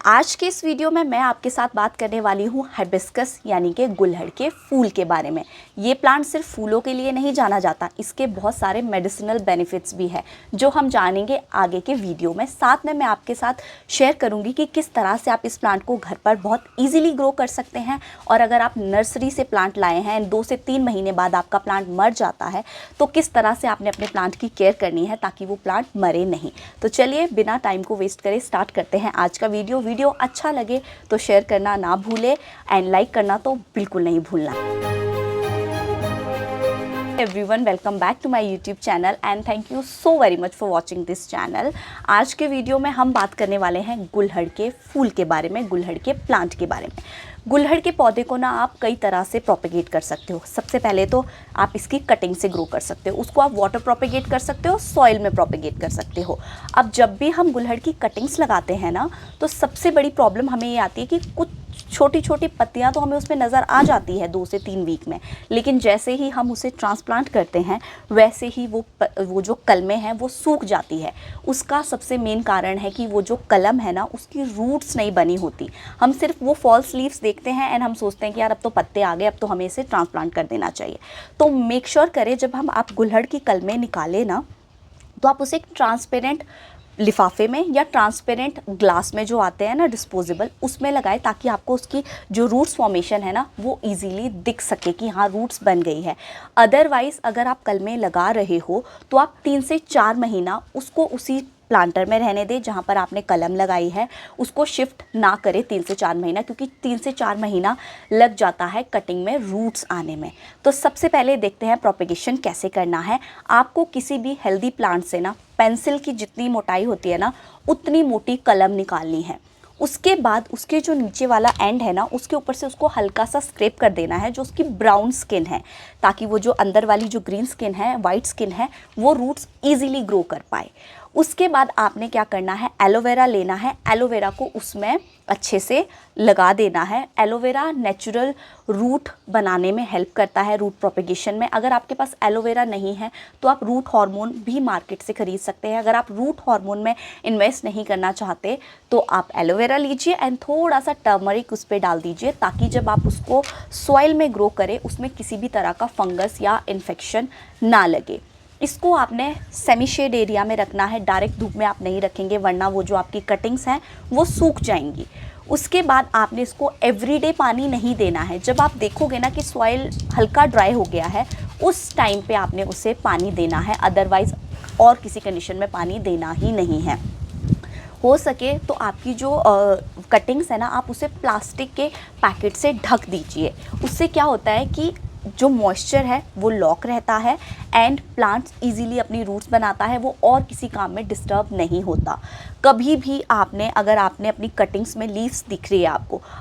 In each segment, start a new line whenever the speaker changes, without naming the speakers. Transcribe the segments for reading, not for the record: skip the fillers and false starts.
आज के इस वीडियो में मैं आपके साथ बात करने वाली हूँ हाइबिस्कस यानी कि गुलहड़ के फूल के बारे में। ये प्लांट सिर्फ फूलों के लिए नहीं जाना जाता, इसके बहुत सारे मेडिसिनल बेनिफिट्स भी है जो हम जानेंगे आगे के वीडियो में। साथ में मैं आपके साथ शेयर करूँगी कि किस तरह से आप इस प्लांट को घर पर बहुत ईजिली ग्रो कर सकते हैं, और अगर आप नर्सरी से प्लांट लाए हैं 2 से 3 महीने बाद आपका प्लांट मर जाता है तो किस तरह से आपने अपने प्लांट की केयर करनी है ताकि वो प्लांट मरे नहीं। तो चलिए बिना टाइम को वेस्ट करे स्टार्ट करते हैं आज का वीडियो। वीडियो अच्छा लगे तो शेयर करना ना भूले एंड लाइक करना तो बिल्कुल नहीं भूलना। Everyone, welcome back to my YouTube channel and thank you so very much for watching this channel. आज के वीडियो में हम बात करने वाले हैं गुलहड़ के फूल के बारे में, गुलहड़ के प्लांट के बारे में। गुलहड़ के पौधे को ना आप कई तरह से प्रोपेगेट कर सकते हो। सबसे पहले तो आप इसकी कटिंग से ग्रो कर सकते हो, उसको आप वाटर प्रोपेगेट कर सकते हो, सॉइल में प्रोपेगेट कर सकते हो। अब जब भी हम गुलहड़ की कटिंग्स लगाते हैं ना तो सबसे बड़ी प्रॉब्लम हमें ये आती है कि कुछ छोटी छोटी पत्तियां तो हमें उसमें नज़र आ जाती है 2 से 3 वीक में, लेकिन जैसे ही हम उसे ट्रांसप्लांट करते हैं वैसे ही वो जो कलमें हैं वो सूख जाती है। उसका सबसे मेन कारण है कि वो जो कलम है ना उसकी रूट्स नहीं बनी होती। हम सिर्फ वो फॉल्स लीव्स देखते हैं एंड हम सोचते हैं कि यार अब तो पत्ते आ गए, अब तो हमें इसे ट्रांसप्लांट कर देना चाहिए। तो मेक श्योर करें जब हम आप गुलहड़ की कलमें निकालें ना तो आप उसे एक ट्रांसपेरेंट लिफाफे में या ट्रांसपेरेंट ग्लास में जो आते हैं ना डिस्पोजेबल, उसमें लगाएं ताकि आपको उसकी जो रूट्स फॉर्मेशन है ना वो इजीली दिख सके कि हाँ रूट्स बन गई है। अदरवाइज़ अगर आप कलमें लगा रहे हो तो आप 3 से 4 महीना उसको उसी प्लांटर में रहने दें जहाँ पर आपने कलम लगाई है, उसको शिफ्ट ना करें 3 से 4 महीना, क्योंकि 3 से 4 महीना लग जाता है कटिंग में रूट्स आने में। तो सबसे पहले देखते हैं प्रोपेगेशन कैसे करना है। आपको किसी भी हेल्दी प्लांट से ना पेंसिल की जितनी मोटाई होती है ना उतनी मोटी कलम निकालनी है। उसके बाद उसके जो नीचे वाला एंड है ना उसके ऊपर से उसको हल्का सा स्क्रैप कर देना है जो उसकी ब्राउन स्किन है, ताकि वो जो अंदर वाली जो ग्रीन स्किन है, वाइट स्किन है, वो रूट्स ईजिली ग्रो कर पाए। उसके बाद आपने क्या करना है, एलोवेरा लेना है, एलोवेरा को उसमें अच्छे से लगा देना है। एलोवेरा नेचुरल रूट बनाने में हेल्प करता है, रूट प्रोपेगेशन में। अगर आपके पास एलोवेरा नहीं है तो आप रूट हार्मोन भी मार्केट से खरीद सकते हैं। अगर आप रूट हार्मोन में इन्वेस्ट नहीं करना चाहते तो आप एलोवेरा लीजिए एंड थोड़ा सा टर्मरिक उस पर डाल दीजिए, ताकि जब आप उसको सॉइल में ग्रो करें उसमें किसी भी तरह का फंगस या इन्फेक्शन ना लगे। इसको आपने सेमी शेड एरिया में रखना है, डायरेक्ट धूप में आप नहीं रखेंगे वरना वो जो आपकी कटिंग्स हैं वो सूख जाएंगी। उसके बाद आपने इसको एवरीडे पानी नहीं देना है। जब आप देखोगे ना कि सॉइल हल्का ड्राई हो गया है उस टाइम पे आपने उसे पानी देना है, अदरवाइज़ और किसी कंडीशन में पानी देना ही नहीं है। हो सके तो आपकी जो कटिंग्स है ना आप उसे प्लास्टिक के पैकेट से ढक दीजिए। उससे क्या होता है कि जो मॉइस्चर है वो लॉक रहता है एंड प्लांट्स इजीली अपनी रूट्स बनाता है, वो और किसी काम में डिस्टर्ब नहीं होता। कभी भी अगर आपने अपनी कटिंग्स में लीव्स दिख रही है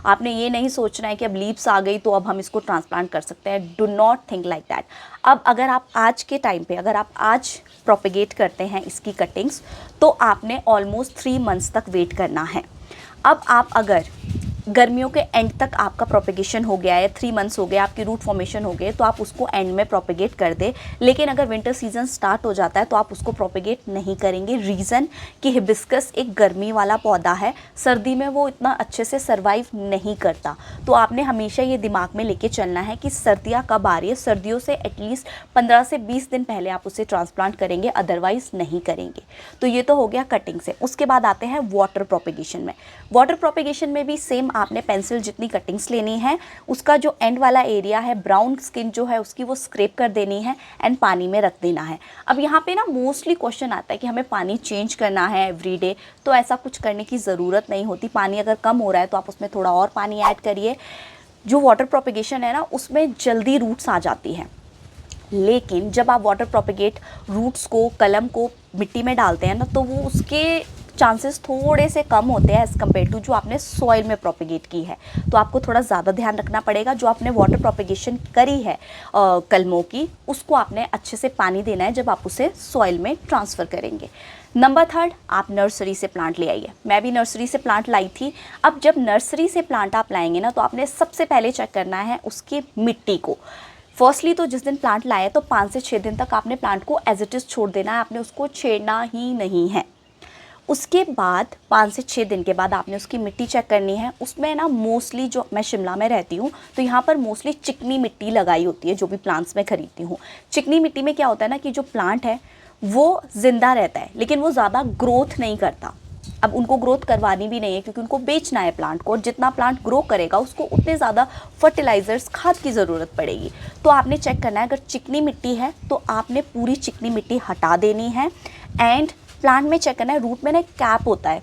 आपने ये नहीं सोचना है कि अब लीव्स आ गई तो अब हम इसको ट्रांसप्लांट कर सकते हैं। Do not think like that. अब अगर आप आज के टाइम पे अगर आप आज प्रोपेगेट करते हैं इसकी कटिंग्स तो आपने ऑलमोस्ट 3 मंथ्स तक वेट करना है। अब आप अगर गर्मियों के एंड तक आपका प्रोपेगेशन हो गया है, 3 मंथ्स हो गए, आपकी रूट फॉर्मेशन हो गए, तो आप उसको एंड में प्रोपेगेट कर दे। लेकिन अगर विंटर सीजन स्टार्ट हो जाता है तो आप उसको प्रोपेगेट नहीं करेंगे। रीज़न कि हिबिस्कस एक गर्मी वाला पौधा है, सर्दी में वो इतना अच्छे से सर्वाइव नहीं करता। तो आपने हमेशा ये दिमाग में लेके चलना है कि सर्दियाँ कब आ रही है, सर्दियों से एटलीस्ट 15 से 20 दिन पहले आप उसे ट्रांसप्लांट करेंगे, अदरवाइज़ नहीं करेंगे। तो ये तो हो गया कटिंग से। उसके बाद आते हैं वाटर प्रोपेगेशन में। वाटर प्रोपेगेशन में भी सेम आपने पेंसिल जितनी कटिंग्स लेनी है, उसका जो एंड वाला एरिया है, ब्राउन स्किन जो है उसकी, वो स्क्रैप कर देनी है एंड पानी में रख देना है। अब यहाँ पे ना मोस्टली क्वेश्चन आता है कि हमें पानी चेंज करना है एवरीडे, तो ऐसा कुछ करने की ज़रूरत नहीं होती। पानी अगर कम हो रहा है तो आप उसमें थोड़ा और पानी ऐड करिए। जो वाटर प्रोपेगेशन है ना उसमें जल्दी रूट्स आ जाती हैं, लेकिन जब आप वाटर प्रोपेगेट रूट्स को, कलम को मिट्टी में डालते हैं ना तो वो उसके चांसेस थोड़े से कम होते हैं एज़ कम्पेयर टू जो आपने सॉइल में प्रोपेगेट की है। तो आपको थोड़ा ज़्यादा ध्यान रखना पड़ेगा। जो आपने वाटर प्रोपेगेशन करी है कलमों की, उसको आपने अच्छे से पानी देना है जब आप उसे सॉइल में ट्रांसफ़र करेंगे। नंबर 3, आप नर्सरी से प्लांट ले आइए। मैं भी नर्सरी से प्लांट लाई थी। अब जब नर्सरी से प्लांट आप लाएंगे ना तो आपने सबसे पहले चेक करना है उसकी मिट्टी को। फर्स्टली तो जिस दिन प्लांट लाए तो 5 से 6 दिन तक आपने प्लांट को एज इट इज़ छोड़ देना है, आपने उसको छेड़ना ही नहीं है। उसके बाद 5 से 6 दिन के बाद आपने उसकी मिट्टी चेक करनी है। उसमें ना मोस्टली, जो मैं शिमला में रहती हूँ तो यहाँ पर मोस्टली चिकनी मिट्टी लगाई होती है जो भी प्लांट्स में खरीदती हूँ। चिकनी मिट्टी में क्या होता है ना कि जो प्लांट है वो ज़िंदा रहता है लेकिन वो ज़्यादा ग्रोथ नहीं करता। अब उनको ग्रोथ करवानी भी नहीं है क्योंकि उनको बेचना है प्लांट को, और जितना प्लांट ग्रो करेगा उसको उतने ज़्यादा फर्टिलाइज़र्स, खाद की ज़रूरत पड़ेगी। तो आपने चेक करना है, अगर चिकनी मिट्टी है तो आपने पूरी चिकनी मिट्टी हटा देनी है। एंड प्लांट में चेक करना है, रूट में ना एक कैप होता है,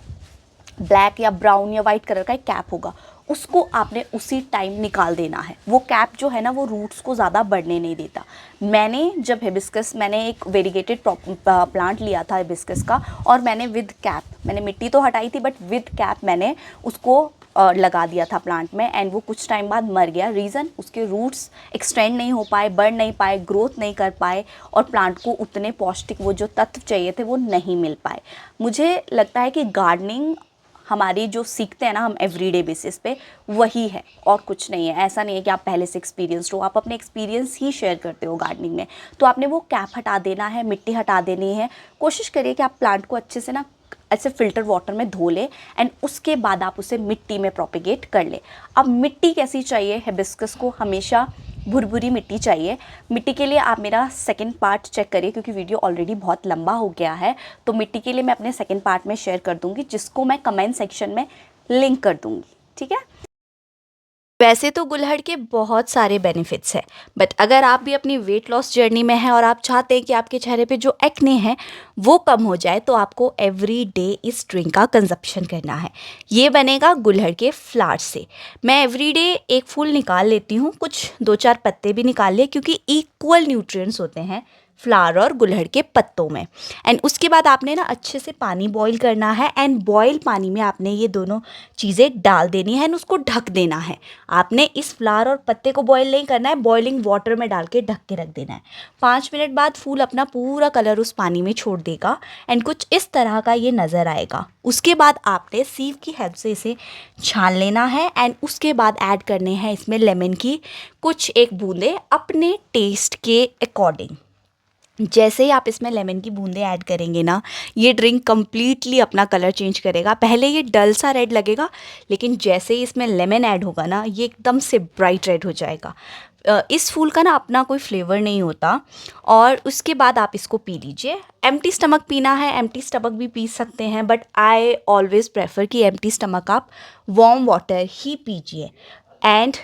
ब्लैक या ब्राउन या वाइट कलर का एक कैप होगा, उसको आपने उसी टाइम निकाल देना है। वो कैप जो है ना वो रूट्स को ज़्यादा बढ़ने नहीं देता। मैंने जब हिबिस्कस, मैंने एक वेरीगेटेड प्लांट लिया था हिबिस्कस का, और मैंने विद कैप, मैंने मिट्टी तो हटाई थी बट विद कैप मैंने उसको लगा दिया था प्लांट में, एंड वो कुछ टाइम बाद मर गया। रीज़न, उसके रूट्स एक्सटेंड नहीं हो पाए, बढ़ नहीं पाए, ग्रोथ नहीं कर पाए, और प्लांट को उतने पौष्टिक वो जो तत्व चाहिए थे वो नहीं मिल पाए। मुझे लगता है कि गार्डनिंग हमारी जो सीखते हैं ना हम एवरीडे बेसिस पे, वही है और कुछ नहीं है। ऐसा नहीं है कि आप पहले से एक्सपीरियंस्ड हो, आप अपने एक्सपीरियंस ही शेयर करते हो गार्डनिंग में। तो आपने वो कैप हटा देना है, मिट्टी हटा देनी है। कोशिश करिए कि आप प्लांट को अच्छे से ना ऐसे फिल्टर वाटर में धो ले, एंड उसके बाद आप उसे मिट्टी में प्रोपिगेट कर ले। अब मिट्टी कैसी चाहिए हिबिस्कस को? हमेशा भुरभुरी मिट्टी चाहिए। मिट्टी के लिए आप मेरा सेकंड पार्ट चेक करिए क्योंकि वीडियो ऑलरेडी बहुत लंबा हो गया है। तो मिट्टी के लिए मैं अपने सेकंड पार्ट में शेयर कर दूंगी, जिसको मैं कमेंट सेक्शन में लिंक कर दूंगी, ठीक है। वैसे तो गुलहड़ के बहुत सारे बेनिफिट्स हैं, बट अगर आप भी अपनी वेट लॉस जर्नी में हैं और आप चाहते हैं कि आपके चेहरे पे जो एक्ने है वो कम हो जाए, तो आपको एवरी डे इस ड्रिंक का कंजप्शन करना है। ये बनेगा गुलहड़ के फ्लावर से। मैं एवरी डे एक फूल निकाल लेती हूँ, कुछ 2-4 पत्ते भी निकाल लिए, क्योंकि इक्वल न्यूट्रिएंट्स होते हैं फ्लावर और गुलहड़ के पत्तों में। एंड उसके बाद आपने ना अच्छे से पानी बॉईल करना है, एंड बॉईल पानी में आपने ये दोनों चीज़ें डाल देनी है एंड उसको ढक देना है। आपने इस फ्लावर और पत्ते को बॉईल नहीं करना है, बॉइलिंग वाटर में डाल के ढक के रख देना है। 5 मिनट बाद फूल अपना पूरा कलर उस पानी में छोड़ देगा एंड कुछ इस तरह का ये नज़र आएगा। उसके बाद आपने सीव की हेल्प से इसे छान लेना है, एंड उसके बाद ऐड करने हैं इसमें लेमन की कुछ 1 बूंदे अपने टेस्ट के अकॉर्डिंग। जैसे ही आप इसमें लेमन की बूंदें ऐड करेंगे ना, ये ड्रिंक कम्प्लीटली अपना कलर चेंज करेगा। पहले ये डल सा रेड लगेगा, लेकिन जैसे ही इसमें लेमन ऐड होगा ना, ये एकदम से ब्राइट रेड हो जाएगा। इस फूल का ना अपना कोई फ्लेवर नहीं होता। और उसके बाद आप इसको पी लीजिए। एम्प्टी स्टमक पीना है, एम्प्टी स्टमक भी पी सकते हैं, बट आई ऑलवेज़ प्रेफर कि एम्प्टी स्टमक आप वार्म वाटर ही पीजिए। एंड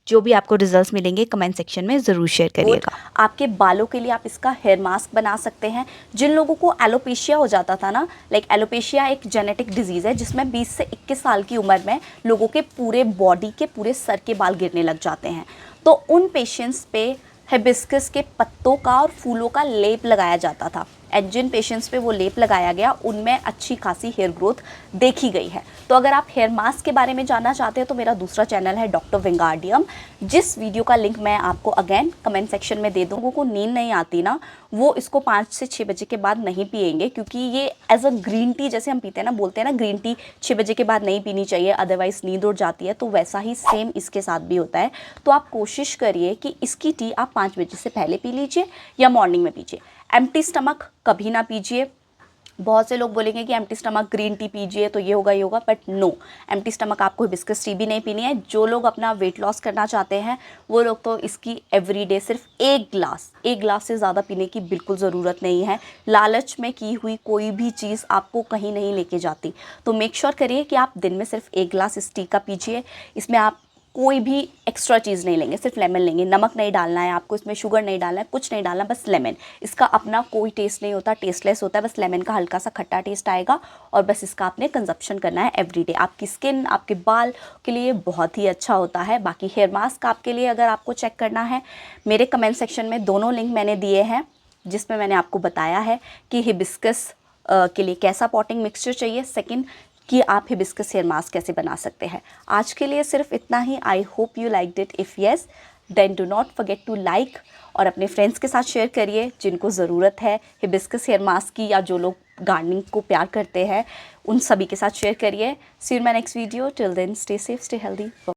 जो भी आपको रिजल्ट्स मिलेंगे कमेंट सेक्शन में ज़रूर शेयर करिएगा। आपके बालों के लिए आप इसका हेयर मास्क बना सकते हैं। जिन लोगों को एलोपेशिया हो जाता था ना, लाइक एलोपेशिया एक जेनेटिक डिजीज़ है जिसमें 20 से 21 साल की उम्र में लोगों के पूरे बॉडी के, पूरे सर के बाल गिरने लग जाते हैं। तो उन पेशेंट्स पे हिबिस्कस के पत्तों का और फूलों का लेप लगाया जाता था, एंड जिन पेशेंट्स पे वो लेप लगाया गया उनमें अच्छी खासी हेयर ग्रोथ देखी गई है। तो अगर आप हेयर मास्क के बारे में जानना चाहते हैं तो मेरा दूसरा चैनल है डॉक्टर विंगार्डियम, जिस वीडियो का लिंक मैं आपको अगेन कमेंट सेक्शन में दे दूँ। लोगों को नींद नहीं आती ना, वो इसको 5 से 6 बजे के बाद नहीं पिएंगे, क्योंकि ये एज अ ग्रीन टी जैसे हम पीते हैं ना, बोलते हैं ना ग्रीन टी 6 बजे के बाद नहीं पीनी चाहिए अदरवाइज़ नींद उड़ जाती है, तो वैसा ही सेम इसके साथ भी होता है। तो आप कोशिश करिए कि इसकी टी आप 5 बजे से पहले पी लीजिए या मॉर्निंग में पीजिए। एम्प्टी स्टमक कभी ना पीजिए। बहुत से लोग बोलेंगे कि एम्प्टी स्टमक ग्रीन टी पीजिए तो ये होगा, बट नो, एम्प्टी स्टमक आपको हिबिस्कस टी भी नहीं पीनी है। जो लोग अपना वेट लॉस करना चाहते हैं वो लोग तो इसकी एवरीडे सिर्फ 1 गिलास से ज़्यादा पीने की बिल्कुल ज़रूरत नहीं है। लालच में की हुई कोई भी चीज़ आपको कहीं नहीं लेके जाती। तो मेक श्योर करिए कि आप दिन में सिर्फ 1 गिलास इस टी का पीजिए। इसमें आप कोई भी एक्स्ट्रा चीज़ नहीं लेंगे, सिर्फ लेमन लेंगे। नमक नहीं डालना है आपको, इसमें शुगर नहीं डालना है, कुछ नहीं डालना, बस लेमन। इसका अपना कोई टेस्ट नहीं होता, टेस्टलेस होता है, बस लेमन का हल्का सा खट्टा टेस्ट आएगा, और बस इसका आपने कंजप्शन करना है एवरीडे। आपकी स्किन, आपके बाल के लिए बहुत ही अच्छा होता है। बाकी हेयर मास्क आपके लिए अगर आपको चेक करना है, मेरे कमेंट सेक्शन में दोनों लिंक मैंने दिए हैं, जिसमें मैंने आपको बताया है कि हिबिस्कस के लिए कैसा पॉटिंग मिक्सचर चाहिए, सेकेंड कि आप हिबिस्कस हेयर मास्क कैसे बना सकते हैं। आज के लिए सिर्फ इतना ही। I hope you liked it. If yes then do not forget to like, और अपने फ्रेंड्स के साथ शेयर करिए जिनको ज़रूरत है हिबिस्कस हेयर मास्क की, या जो लोग गार्डनिंग को प्यार करते हैं उन सभी के साथ शेयर करिए। See you in my next video. Till then stay safe, stay healthy.